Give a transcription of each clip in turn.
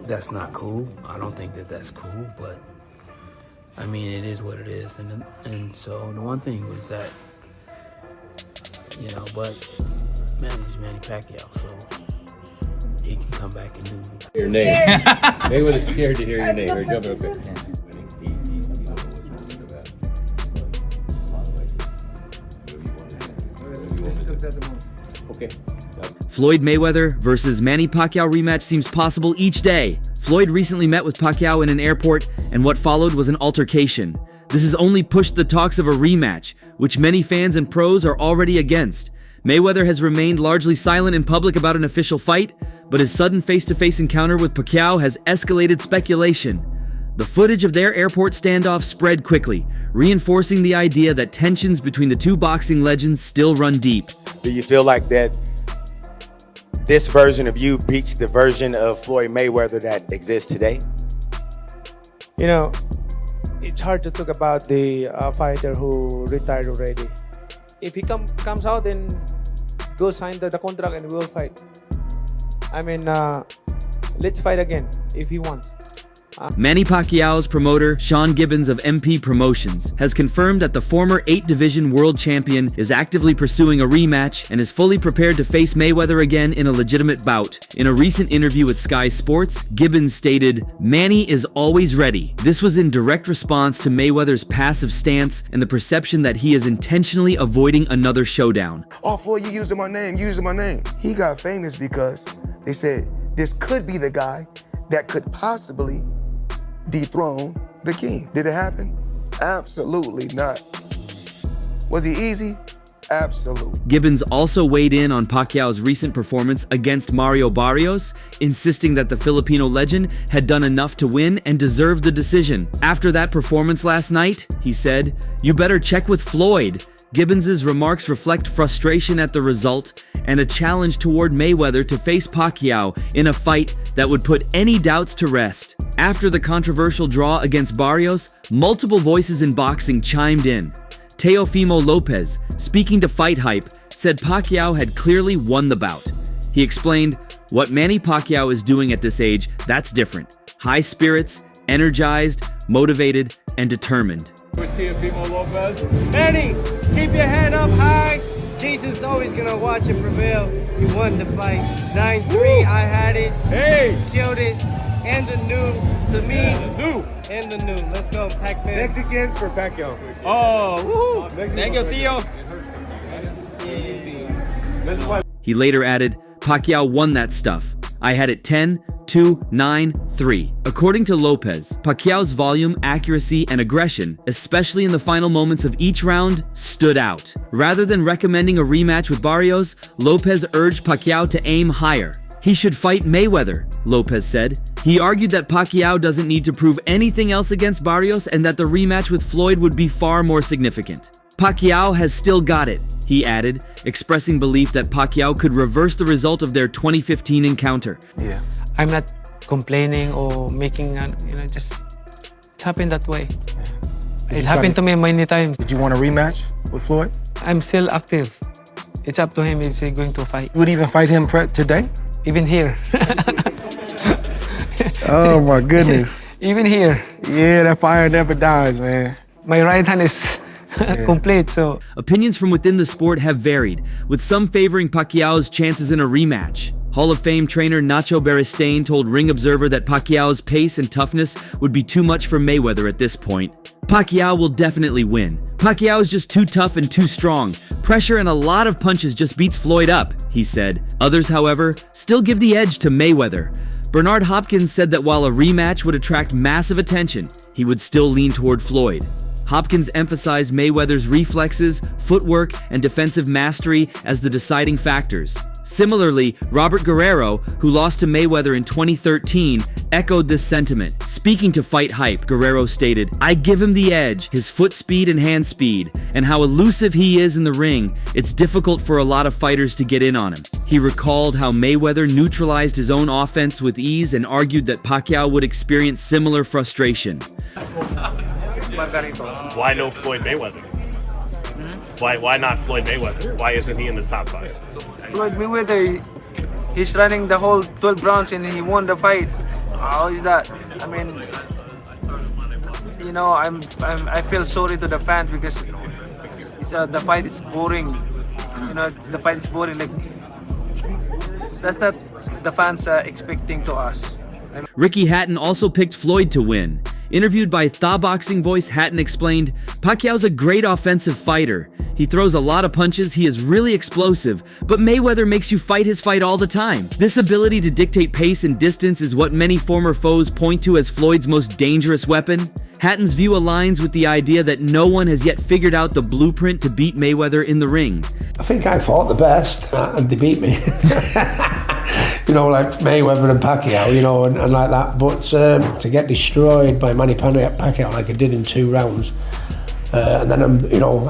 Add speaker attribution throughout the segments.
Speaker 1: that's not cool. I don't think that that's cool, but I mean, it is what it is. And so the one thing was that, but he's Manny Pacquiao, so he can come back and do
Speaker 2: your name. Mayweather's scared to hear your name. Or jump okay. Okay.
Speaker 3: Floyd Mayweather versus Manny Pacquiao rematch seems possible each day. Floyd recently met with Pacquiao in an airport, and what followed was an altercation. This has only pushed the talks of a rematch, which many fans and pros are already against. Mayweather has remained largely silent in public about an official fight, but his sudden face-to-face encounter with Pacquiao has escalated speculation. The footage of their airport standoff spread quickly, reinforcing the idea that tensions between the two boxing legends still run deep.
Speaker 4: Do you feel like that this version of you beats the version of Floyd Mayweather that exists today?
Speaker 5: It's hard to talk about the fighter who retired already. If he comes out and go sign the contract and we'll fight. Let's fight again if he wants.
Speaker 3: Manny Pacquiao's promoter, Sean Gibbons of MP Promotions, has confirmed that the former 8-division world champion is actively pursuing a rematch and is fully prepared to face Mayweather again in a legitimate bout. In a recent interview with Sky Sports, Gibbons stated, "Manny is always ready." This was in direct response to Mayweather's passive stance and the perception that he is intentionally avoiding another showdown.
Speaker 6: Oh, Floyd, you using my name. He got famous because they said this could be the guy that could possibly dethrone the king. Did it happen? Absolutely not. Was he easy? Absolutely.
Speaker 3: Gibbons also weighed in on Pacquiao's recent performance against Mario Barrios, insisting that the Filipino legend had done enough to win and deserved the decision. After that performance last night, he said, "You better check with Floyd." Gibbons' remarks reflect frustration at the result and a challenge toward Mayweather to face Pacquiao in a fight that would put any doubts to rest. After the controversial draw against Barrios, multiple voices in boxing chimed in. Teofimo Lopez, speaking to Fight Hype, said Pacquiao had clearly won the bout. He explained, "What Manny Pacquiao is doing at this age, that's different. High spirits, energized, motivated, and determined."
Speaker 2: With Teofimo Lopez.
Speaker 7: Manny, keep your head up high. Jesus is always gonna watch and prevail. You won the fight. 9-3, I had it.
Speaker 2: Hey!
Speaker 7: Killed it. And the new, to me.
Speaker 2: And
Speaker 7: the new. Let's go, Pac-Man.
Speaker 6: Mexicans for Pacquiao.
Speaker 2: Oh, woohoo!
Speaker 7: Thank you, Theo.
Speaker 3: He later added, "Pacquiao won that stuff. I had it 10-2, 9-3. According to Lopez, Pacquiao's volume, accuracy, and aggression, especially in the final moments of each round, stood out. Rather than recommending a rematch with Barrios, Lopez urged Pacquiao to aim higher. He should fight Mayweather, Lopez said. He argued that Pacquiao doesn't need to prove anything else against Barrios and that the rematch with Floyd would be far more significant. Pacquiao has still got it, he added, expressing belief that Pacquiao could reverse the result of their 2015 encounter.
Speaker 5: Yeah. I'm not complaining or making, just it happened that way. Yeah. It happened to me many times.
Speaker 6: Did you want a rematch with Floyd?
Speaker 5: I'm still active. It's up to him if he's going to fight.
Speaker 6: You would even fight him today?
Speaker 5: Even here.
Speaker 6: Oh my goodness.
Speaker 5: Even here.
Speaker 6: Yeah, that fire never dies, man.
Speaker 5: My right hand is complete, so.
Speaker 3: Opinions from within the sport have varied, with some favoring Pacquiao's chances in a rematch. Hall of Fame trainer Nacho Beristain told Ring Observer that Pacquiao's pace and toughness would be too much for Mayweather at this point. Pacquiao will definitely win. Pacquiao is just too tough and too strong. Pressure and a lot of punches just beats Floyd up, he said. Others, however, still give the edge to Mayweather. Bernard Hopkins said that while a rematch would attract massive attention, he would still lean toward Floyd. Hopkins emphasized Mayweather's reflexes, footwork, and defensive mastery as the deciding factors. Similarly, Robert Guerrero, who lost to Mayweather in 2013, echoed this sentiment. Speaking to Fight Hype, Guerrero stated, "I give him the edge, his foot speed and hand speed, and how elusive he is in the ring. It's difficult for a lot of fighters to get in on him." He recalled how Mayweather neutralized his own offense with ease and argued that Pacquiao would experience similar frustration.
Speaker 8: Why no Floyd Mayweather? Why not Floyd Mayweather? Why isn't he in the top 5?
Speaker 5: Floyd Mayweather, He's running the whole 12 rounds and he won the fight. How is that? I mean, you know, I feel sorry to the fans because the fight is boring. You know, the fight is boring. Like, that's not the fans are expecting to us.
Speaker 3: Ricky Hatton also picked Floyd to win. Interviewed by Tha Boxing Voice, Hatton explained, "Pacquiao's a great offensive fighter. He throws a lot of punches, he is really explosive, but Mayweather makes you fight his fight all the time. This ability to dictate pace and distance is what many former foes point to as Floyd's most dangerous weapon." Hatton's view aligns with the idea that no one has yet figured out the blueprint to beat Mayweather in the ring.
Speaker 8: I think I fought the best, and they beat me. You know, like Mayweather and Pacquiao, you know, and like that. But to get destroyed by Manny Pacquiao like I did in 2 rounds, and then you know,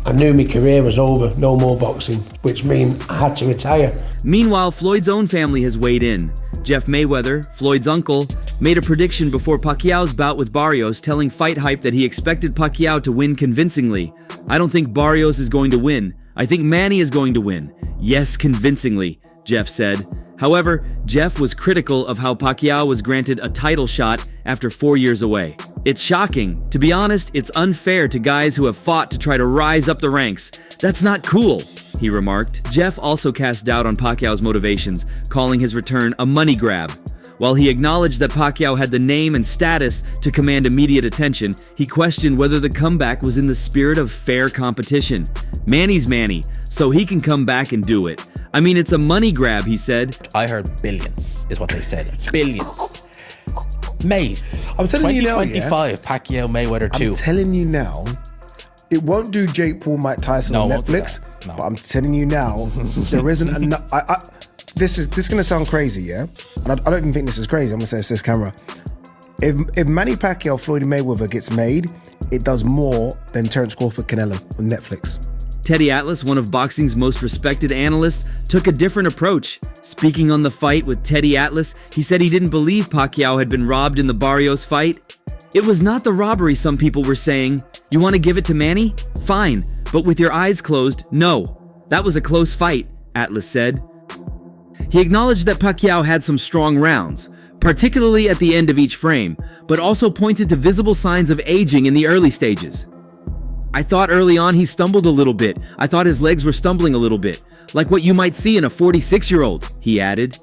Speaker 8: I knew my career was over, no more boxing, which means I had to retire.
Speaker 3: Meanwhile, Floyd's own family has weighed in. Jeff Mayweather, Floyd's uncle, made a prediction before Pacquiao's bout with Barrios, telling Fight Hype that he expected Pacquiao to win convincingly. "I don't think Barrios is going to win. I think Manny is going to win. Yes, convincingly," Jeff said. However, Jeff was critical of how Pacquiao was granted a title shot after 4 years away. "It's shocking. To be honest, it's unfair to guys who have fought to try to rise up the ranks. That's not cool," he remarked. Jeff also cast doubt on Pacquiao's motivations, calling his return a money grab. While he acknowledged that Pacquiao had the name and status to command immediate attention, he questioned whether the comeback was in the spirit of fair competition. "Manny's Manny, so he can come back and do it. I mean, it's a money grab," he said.
Speaker 9: I heard billions is what they said. Billions. Mate,
Speaker 10: I'm telling you now,
Speaker 9: 2025, Pacquiao Mayweather 2.
Speaker 10: I'm telling you now, it won't do Jake Paul, Mike Tyson on Netflix.
Speaker 9: No.
Speaker 10: But I'm telling you now, there isn't enough. This is gonna sound crazy, yeah? And I don't even think this is crazy. I'm gonna say it's this camera. If Manny Pacquiao Floyd Mayweather gets made, it does more than Terence Crawford Canelo on Netflix.
Speaker 3: Teddy Atlas, one of boxing's most respected analysts, took a different approach. Speaking on the fight with Teddy Atlas, he said he didn't believe Pacquiao had been robbed in the Barrios fight. "It was not the robbery some people were saying. You want to give it to Manny? Fine, but with your eyes closed, no. That was a close fight," Atlas said. He acknowledged that Pacquiao had some strong rounds, particularly at the end of each frame, but also pointed to visible signs of aging in the early stages. "I thought early on he stumbled a little bit. I thought his legs were stumbling a little bit, like what you might see in a 46-year-old, he added.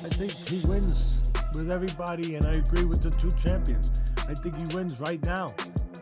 Speaker 11: I think he wins with everybody, and I agree with the 2 champions. I think he wins right now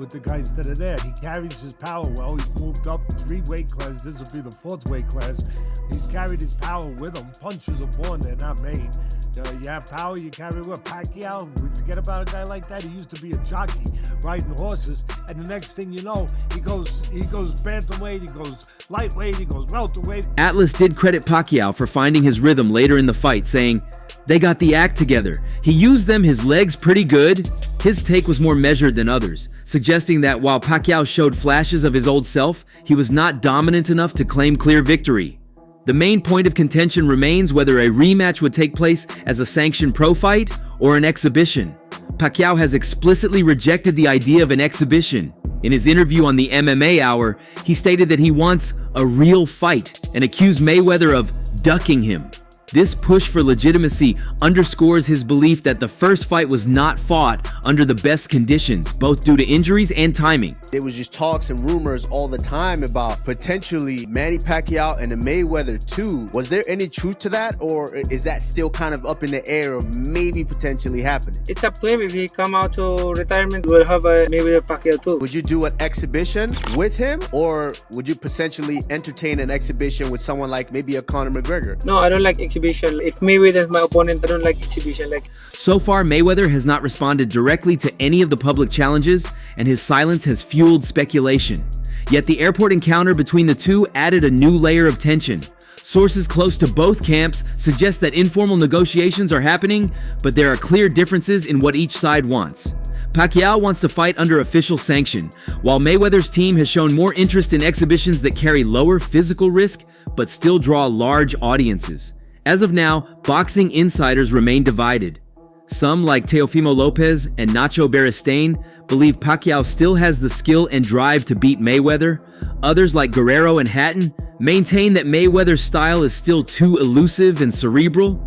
Speaker 11: with the guys that are there. He carries his power well. He's moved up 3 weight classes. This will be the 4th weight class. He's carried his power with him. Punches are born, they're not made. You have power, you carry with Pacquiao. We forget about a guy like that. He used to be a jockey riding horses, and the next thing you know, he goes bantamweight, he goes lightweight, he goes welterweight.
Speaker 3: Atlas did credit Pacquiao for finding his rhythm later in the fight, saying, "They got the act together. He used them, his legs pretty good." His take was more measured than others, suggesting that while Pacquiao showed flashes of his old self, he was not dominant enough to claim clear victory. The main point of contention remains whether a rematch would take place as a sanctioned pro fight or an exhibition. Pacquiao has explicitly rejected the idea of an exhibition. In his interview on the MMA Hour, he stated that he wants a real fight and accused Mayweather of ducking him. This push for legitimacy underscores his belief that the first fight was not fought under the best conditions, both due to injuries and timing.
Speaker 12: There was just talks and rumors all the time about potentially Manny Pacquiao and the Mayweather 2. Was there any truth to that, or is that still kind of up in the air of maybe potentially happening?
Speaker 5: It's up to him. If he come out to retirement, we'll have a Mayweather Pacquiao 2.
Speaker 12: Would you do an exhibition with him, or would you potentially entertain an exhibition with someone like maybe a Conor McGregor?
Speaker 5: No, I don't like exhibition. If Mayweather is my opponent, I don't like exhibition.
Speaker 3: So far, Mayweather has not responded directly to any of the public challenges, and his silence has fueled speculation. Yet the airport encounter between the two added a new layer of tension. Sources close to both camps suggest that informal negotiations are happening, but there are clear differences in what each side wants. Pacquiao wants to fight under official sanction, while Mayweather's team has shown more interest in exhibitions that carry lower physical risk but still draw large audiences. As of now, boxing insiders remain divided. Some, like Teofimo Lopez and Nacho Beristain, believe Pacquiao still has the skill and drive to beat Mayweather. Others, like Guerrero and Hatton, maintain that Mayweather's style is still too elusive and cerebral.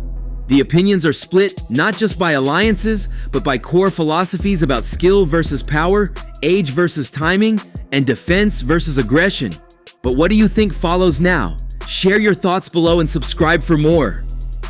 Speaker 3: The opinions are split not just by alliances, but by core philosophies about skill versus power, age versus timing, and defense versus aggression. But what do you think follows now? Share your thoughts below and subscribe for more.